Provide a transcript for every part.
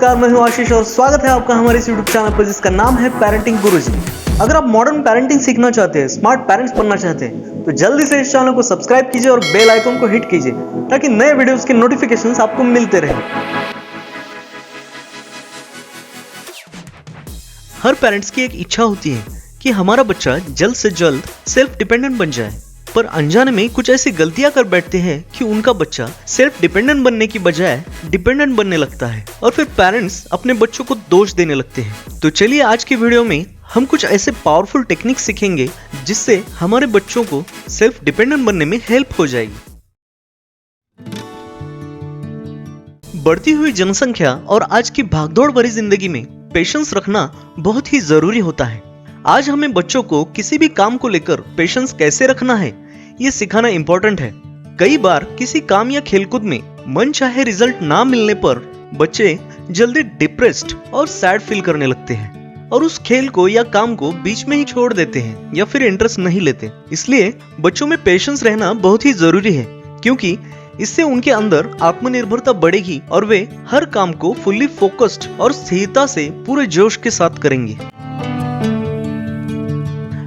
नमस्कार, मैं हूं आशीष और स्वागत है आपका हमारे इस यूट्यूब चैनल पर जिसका नाम है पेरेंटिंग गुरुजी। अगर आप मॉडर्न पेरेंटिंग सीखना चाहते हैं, स्मार्ट पेरेंट्स बनना चाहते हैं तो जल्दी से इस चैनल को सब्सक्राइब कीजिए और बेल आइकन को हिट कीजिए ताकि नए वीडियोस के नोटिफिकेशंस आपको मिलते रहें। हर पेरेंट्स की एक इच्छा होती है कि हमारा बच्चा जल्द से जल्द सेल्फ डिपेंडेंट बन जाए, पर अनजाने में कुछ ऐसी गलतियां कर बैठते हैं कि उनका बच्चा सेल्फ डिपेंडेंट बनने की बजाय डिपेंडेंट बनने लगता है और फिर पेरेंट्स अपने बच्चों को दोष देने लगते हैं। तो चलिए आज की वीडियो में हम कुछ ऐसे पावरफुल टेक्निक सीखेंगे जिससे हमारे बच्चों को सेल्फ डिपेंडेंट बनने में हेल्प हो जाएगी। बढ़ती हुई जनसंख्या और आज की भागदौड़ भरी जिंदगी में पेशेंस रखना बहुत ही जरूरी होता है। आज हमें बच्चों को किसी भी काम को लेकर पेशेंस कैसे रखना है ये सिखाना इम्पोर्टेंट है। कई बार किसी काम या खेलकूद में मन चाहे रिजल्ट ना मिलने पर बच्चे जल्दी डिप्रेस्ड और सैड फील करने लगते हैं और उस खेल को या काम को बीच में ही छोड़ देते हैं या फिर इंटरेस्ट नहीं लेते। इसलिए बच्चों में पेशेंस रहना बहुत ही जरूरी है, क्योंकि इससे उनके अंदर आत्मनिर्भरता बढ़ेगी और वे हर काम को फुल्ली फोकस्ड और स्थिरता से पूरे जोश के साथ करेंगे।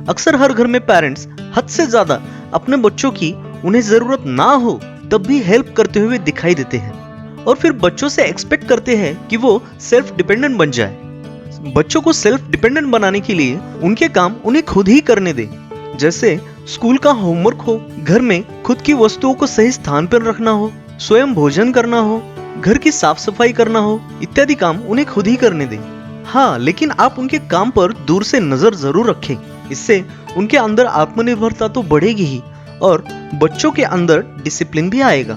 अक्सर हर घर में पेरेंट्स हद से ज्यादा अपने बच्चों की उन्हें जरूरत ना हो तब भी हेल्प करते हुए दिखाई देते हैं और फिर बच्चों से एक्सपेक्ट करते हैं कि वो सेल्फ डिपेंडेंट बन जाए। बच्चों को सेल्फ डिपेंडेंट बनाने के लिए उनके काम उन्हें खुद ही करने दें, जैसे स्कूल का होमवर्क हो, घर में खुद की वस्तुओं को सही स्थान पर रखना हो, स्वयं भोजन करना हो, घर की साफ सफाई करना हो, इत्यादि काम उन्हें खुद ही करने दें। हाँ, लेकिन आप उनके काम पर दूर से नजर जरूर रखें। इससे उनके अंदर आत्मनिर्भरता तो बढ़ेगी ही और बच्चों के अंदर डिसिप्लिन भी आएगा।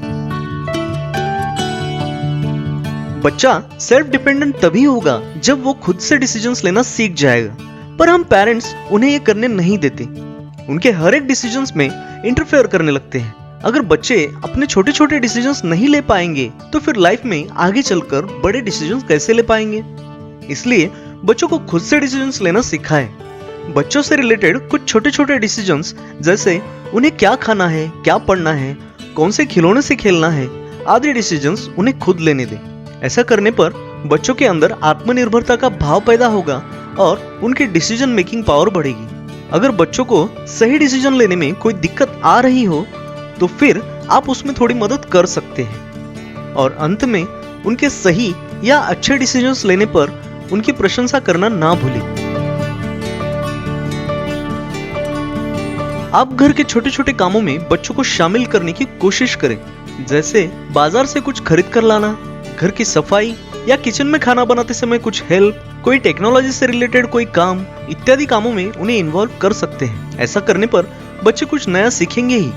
बच्चा सेल्फ डिपेंडेंट तभी होगा जब वो खुद से डिसीजंस लेना सीख जाएगा, पर हम पेरेंट्स उन्हें ये करने नहीं देते। उनके हर एक डिसीजंस में इंटरफेयर करने लगते हैं। अगर बच्चे अपने छोटे छोटे डिसीजंस नहीं ले पाएंगे तो फिर लाइफ में आगे चलकर बड़े डिसीजंस कैसे ले पाएंगे। इसलिए बच्चों को खुद से डिसीजंस लेना सिखाएं। बच्चों से रिलेटेड कुछ छोटे छोटे डिसीजंस, जैसे उन्हें क्या खाना है, क्या पढ़ना है, कौन से खिलौने से खेलना है, आदि डिसीजंस उन्हें खुद लेने दें। ऐसा करने पर बच्चों के अंदर आत्मनिर्भरता का भाव पैदा होगा और उनकी डिसीजन मेकिंग पावर बढ़ेगी। अगर बच्चों को सही डिसीजन लेने में कोई दिक्कत आ रही हो तो फिर आप उसमें थोड़ी मदद कर सकते हैं और अंत में उनके सही या अच्छे डिसीजंस लेने पर उनकी प्रशंसा करना ना भूलें। आप घर के छोटे छोटे कामों में बच्चों को शामिल करने की कोशिश करें, जैसे बाजार से कुछ खरीद कर लाना, घर की सफाई या किचन में खाना बनाते समय कुछ हेल्प, कोई टेक्नोलॉजी से रिलेटेड कोई काम, इत्यादि कामों में उन्हें इन्वॉल्व कर सकते हैं। ऐसा करने पर बच्चे कुछ नया सीखेंगे ही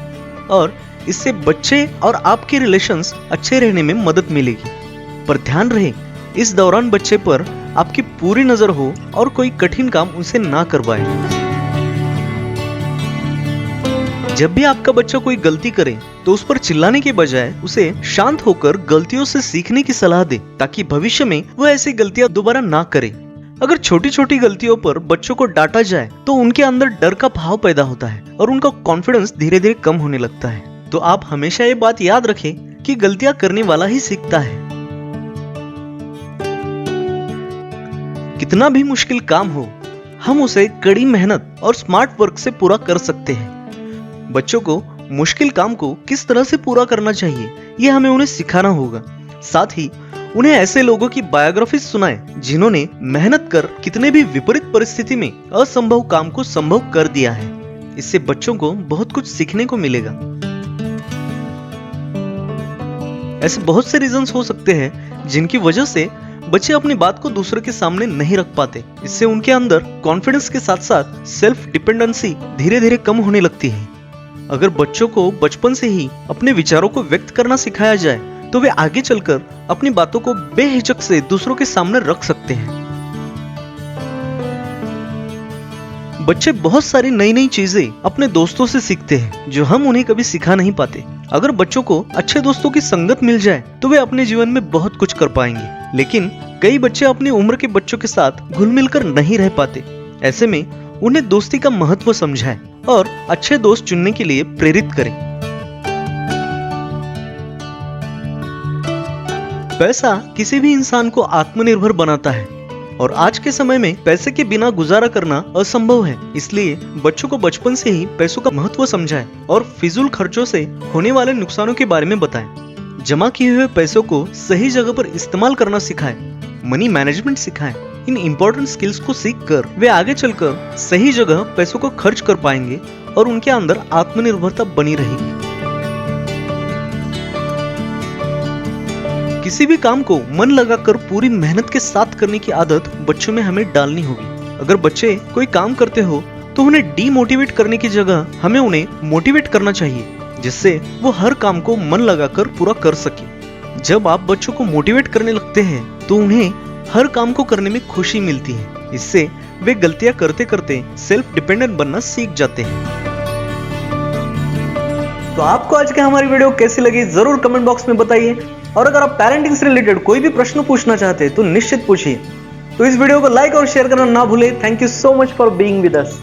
और इससे बच्चे और आपके रिलेशंस अच्छे रहने में मदद मिलेगी। पर ध्यान रहे, इस दौरान बच्चे पर आपकी पूरी नजर हो और कोई कठिन काम उनसे ना करवाए। जब भी आपका बच्चा कोई गलती करे तो उस पर चिल्लाने के बजाय उसे शांत होकर गलतियों से सीखने की सलाह दे, ताकि भविष्य में वह ऐसी गलतियां दोबारा ना करे। अगर छोटी छोटी गलतियों पर बच्चों को डांटा जाए तो उनके अंदर डर का भाव पैदा होता है और उनका कॉन्फिडेंस धीरे धीरे कम होने लगता है। तो आप हमेशा ये बात याद रखें कि गलतियां करने वाला ही सीखता है। कितना भी मुश्किल काम हो, हम उसे कड़ी मेहनत और स्मार्ट वर्क से पूरा कर सकते हैं। बच्चों को मुश्किल काम को किस तरह से पूरा करना चाहिए ये हमें उन्हें सिखाना होगा। साथ ही उन्हें ऐसे लोगों की बायोग्राफी सुनाएं जिन्होंने मेहनत कर कितने भी विपरीत परिस्थिति में असंभव काम को संभव कर दिया है। इससे बच्चों को बहुत कुछ सीखने को मिलेगा। ऐसे बहुत से रीजंस हो सकते हैं जिनकी वजह से बच्चे अपनी बात को दूसरे के सामने नहीं रख पाते। इससे उनके अंदर कॉन्फिडेंस के साथ साथ सेल्फ डिपेंडेंसी धीरे धीरे कम होने लगती है। अगर बच्चों को बचपन से ही अपने विचारों को व्यक्त करना सिखाया जाए तो वे आगे चलकर अपनी बातों को बेहिचक से दूसरों के सामने रख सकते हैं। बच्चे बहुत सारी नई नई चीजें अपने दोस्तों से सीखते हैं जो हम उन्हें कभी सिखा नहीं पाते। अगर बच्चों को अच्छे दोस्तों की संगत मिल जाए तो वे अपने जीवन में बहुत कुछ कर पाएंगे, लेकिन कई बच्चे अपनी उम्र के बच्चों के साथ घुल मिल कर नहीं रह पाते। ऐसे में उन्हें दोस्ती का महत्व समझाएं और अच्छे दोस्त चुनने के लिए प्रेरित करें। पैसा किसी भी इंसान को आत्मनिर्भर बनाता है और आज के समय में पैसे के बिना गुजारा करना असंभव है। इसलिए बच्चों को बचपन से ही पैसों का महत्व समझाएं और फिजूल खर्चों से होने वाले नुकसानों के बारे में बताएं। जमा किए हुए पैसों को सही जगह पर इस्तेमाल करना सिखाएं, मनी मैनेजमेंट सिखाएं। इन इम्पोर्टेंट स्किल्स को सीखकर वे आगे चलकर सही जगह पैसों को खर्च कर पाएंगे और उनके अंदर आत्मनिर्भरता बनी रहेगी। किसी भी काम को मन लगाकर पूरी मेहनत के साथ करने की आदत बच्चों में हमें डालनी होगी। अगर बच्चे कोई काम करते हो तो उन्हें डीमोटिवेट करने की जगह हमें उन्हें मोटिवेट करना चाहिए, जिससे वो हर काम को मन लगाकर पूरा कर सके। जब आप बच्चों को मोटिवेट करने लगते हैं तो उन्हें हर काम को करने में खुशी मिलती है। इससे वे गलतियां करते करते सेल्फ डिपेंडेंट बनना सीख जाते हैं। तो आपको आज की हमारी वीडियो कैसी लगी जरूर कमेंट बॉक्स में बताइए और अगर आप पेरेंटिंग से रिलेटेड कोई भी प्रश्न पूछना चाहते हैं तो निश्चित पूछिए। तो इस वीडियो को लाइक और शेयर करना ना भूलें। Thank you so much for being with us.